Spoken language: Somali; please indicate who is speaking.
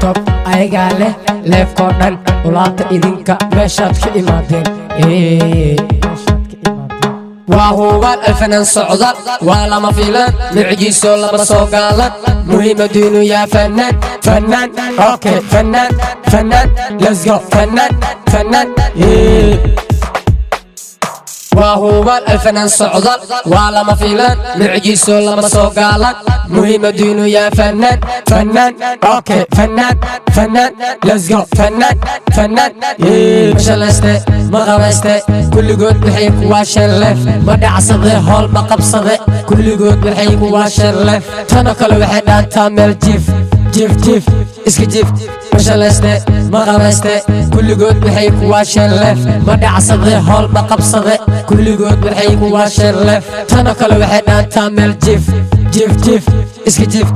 Speaker 1: top ayagaa leh leefkoo dhan ulaabta idinka meeshaad ka imaadeen waa hubaal alfanaan socdaal waa lama filan micigiisoo laba soo gaalan muhiimadu inuu yaa fanaan fanaan okay fanaan fanaan let's go fanaan fanaan waa hubaal alfanaan socdaal waa lama filan micigiisoo laba soo gaalan muhiimadu inuu yaa fanaan fanaan okay fanaan fanaan let's go fanaan fanaan mashalayste ma qabayste kulligood waxay ku waasheen leef ma dhacsade hool ma qabsade kulligood waxay ku waasheen leef tanoo kale waxay dhaantaa meel jiif jiif jiif iska jiif mashalayste ma qabayste kulligood waxay ku waasheen leef ma dhacsade hool ma qabsade kulligood waxay ku waasheen leef tanoo kale waxay dhaantaa meel jiif jiif jiif iska jiif